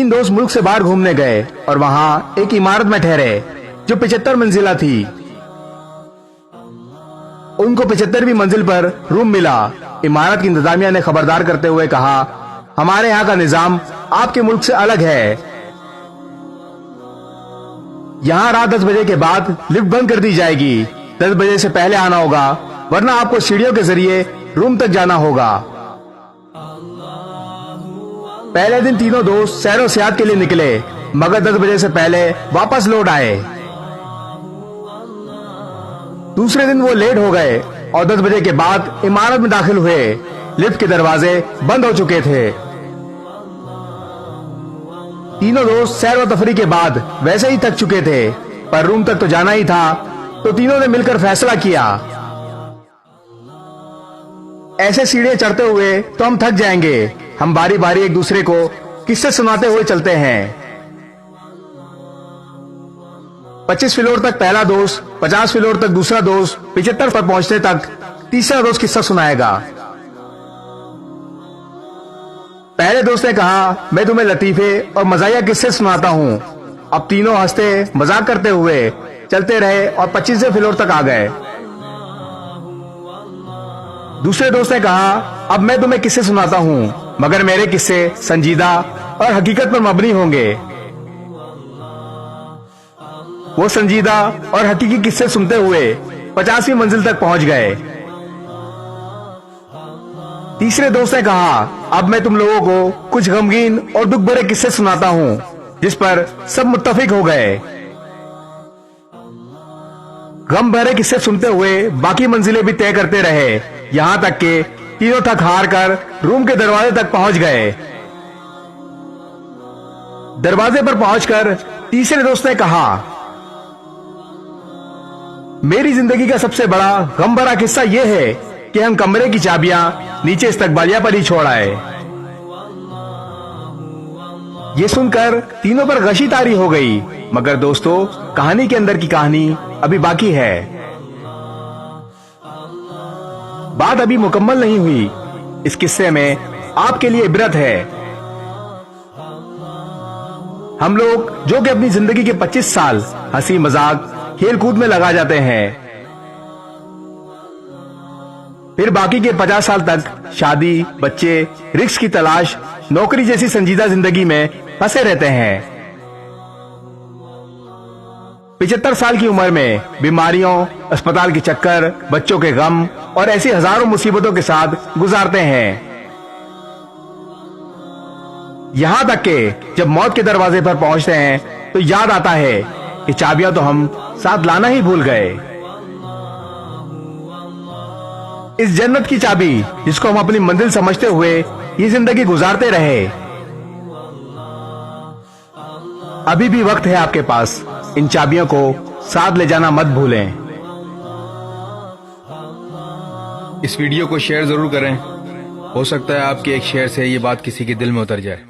तीन दोस्त मुल्क से बाहर घूमने गए और वहाँ एक इमारत में ठहरे जो 75 मंजिला थी। उनको 75वीं मंजिल पर रूम मिला। इमारत की इंतजामिया ने खबरदार करते हुए कहा, हमारे यहाँ का निजाम आपके मुल्क से अलग है। यहाँ रात 10 बजे के बाद लिफ्ट बंद कर दी जाएगी। 10 बजे से पहले आना होगा, वरना आपको सीढ़ियों के जरिए रूम तक जाना होगा। पहले दिन तीनों दोस्त सैरो सियाहत के लिए निकले, मगर 10 बजे से पहले वापस लौट आए। दूसरे दिन वो लेट हो गए और 10 बजे के बाद इमारत में दाखिल हुए। लिफ्ट के दरवाजे बंद हो चुके थे। तीनों दोस्त सैर व तफरी के बाद वैसे ही थक चुके थे, पर रूम तक तो जाना ही था, तो तीनों ने मिलकर फैसला किया, ऐसे सीढ़ियां चढ़ते हुए तो हम थक जाएंगे। हम बारी बारी एक दूसरे को किस्से सुनाते हुए चलते हैं। 25 फ्लोर तक पहला दोस्त, 50 फ्लोर तक दूसरा दोस्त, 75 पर पहुंचने तक तीसरा दोस्त किस्सा सुनाएगा। पहले दोस्त ने कहा, मैं तुम्हें लतीफे और मजाया किस्से सुनाता हूँ। अब तीनों हंसते मजाक करते हुए चलते रहे और 25वें फ्लोर तक आ गए। दूसरे दोस्त ने कहा, अब मैं तुम्हें किस्से सुनाता हूँ, मगर मेरे किस्से संजीदा और हकीकत पर मबनी होंगे। वो संजीदा और हकीकी किस्से सुनते हुए 50वीं मंजिल तक पहुंच गए। तीसरे दोस्त ने कहा, अब मैं तुम लोगों को कुछ गमगीन और दुख भरे किस्से सुनाता हूँ, जिस पर सब मुत्तफिक हो गए। गम भरे किस्से सुनते हुए बाकी मंजिलें भी तय करते रहे, यहाँ तक कि तीनों थक हार कर रूम के दरवाजे तक पहुंच गए। दरवाजे पर पहुंचकर तीसरे दोस्त ने कहा, मेरी जिंदगी का सबसे बड़ा गम भरा किस्सा यह है कि हम कमरे की चाबियां नीचे इस्तकबालिया पर ही छोड़ आए। ये सुनकर तीनों पर गशी तारी हो गई, मगर दोस्तों, कहानी के अंदर की कहानी अभी बाकी है। बात अभी मुकम्मल नहीं हुई। इस किस्से में आपके लिए इबरत है। हम लोग जो कि अपनी जिंदगी के 25 साल हंसी मजाक खेल कूद में लगा जाते हैं, फिर बाकी के 50 साल तक शादी, बच्चे, रिस्क की तलाश, नौकरी जैसी संजीदा जिंदगी में फंसे रहते हैं। 75 साल की उम्र में बीमारियों, अस्पताल के चक्कर, बच्चों के गम और ऐसी हजारों मुसीबतों के साथ गुजारते हैं। यहाँ तक कि जब मौत के दरवाजे पर पहुंचते हैं तो याद आता है कि चाबियां तो हम साथ लाना ही भूल गए। इस जन्नत की चाबी जिसको हम अपनी मंजिल समझते हुए ये जिंदगी गुजारते रहे, अभी भी वक्त है आपके पास। इन चाबियों को साथ ले जाना मत भूलें। इस वीडियो को शेयर जरूर करें। हो सकता है आपके एक शेयर से ये बात किसी के दिल में उतर जाए।